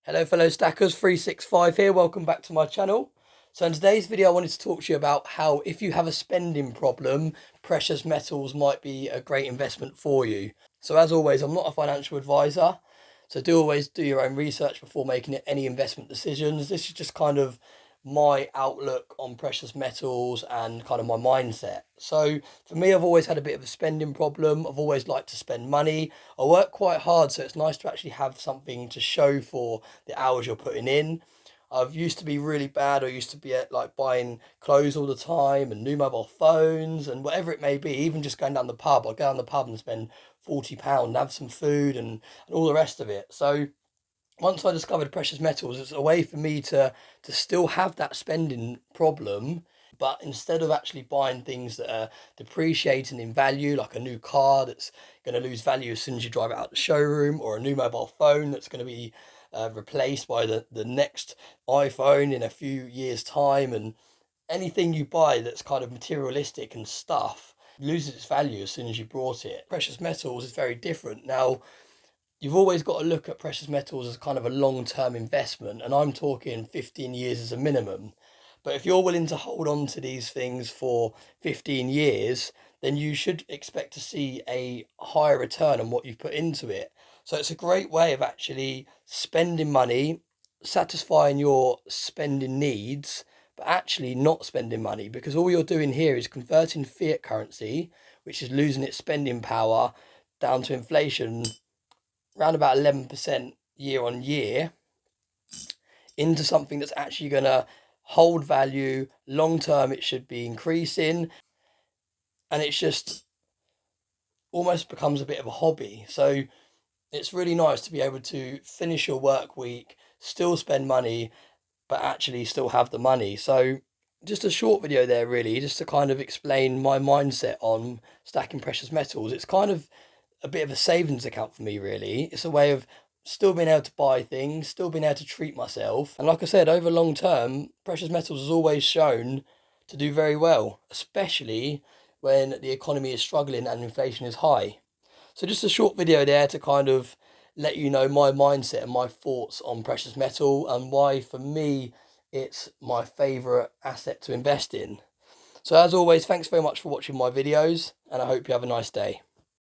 Hello fellow stackers, 365 here, welcome back to my channel. So in today's video I wanted to talk to you about how if you have a spending problem, precious metals might be a great investment for you. So as always, I'm not a financial advisor, so do always do your own research before making any investment decisions. This is just kind of my outlook on precious metals and kind of my mindset. So for me, I've always had a bit of a spending problem. I've always liked to spend money. I work quite hard, so it's nice to actually have something to show for the hours you're putting in. I've used to be really bad. I used to be at like buying clothes all the time and new mobile phones and whatever it may be. Even just going down the pub, I'd go down the pub and spend £40 and have some food and all the rest of it. So once I discovered precious metals, it's a way for me to still have that spending problem, but instead of actually buying things that are depreciating in value, like a new car that's going to lose value as soon as you drive it out the showroom, or a new mobile phone that's going to be replaced by the next iPhone in a few years' time, and anything you buy that's kind of materialistic and stuff loses its value as soon as you brought it. Precious metals is very different. Now, you've always got to look at precious metals as kind of a long-term investment, and I'm talking 15 years as a minimum. But if you're willing to hold on to these things for 15 years, then you should expect to see a higher return on what you've put into it. So it's a great way of actually spending money, satisfying your spending needs, but actually not spending money, because all you're doing here is converting fiat currency, which is losing its spending power, down to inflation around about 11% year on year, into something that's actually going to hold value long term. It should be increasing, and it's just almost becomes a bit of a hobby. So it's really nice to be able to finish your work week, still spend money, but actually still have the money. So just a short video there, really, just to kind of explain my mindset on stacking precious metals. It's kind of a bit of a savings account for me, really. It's a way of still being able to buy things, still being able to treat myself. And like I said, over long term, precious metals has always shown to do very well, especially when the economy is struggling and inflation is high. So just a short video there to kind of let you know my mindset and my thoughts on precious metal and why for me it's my favourite asset to invest in. So as always, thanks very much for watching my videos, and I hope you have a nice day.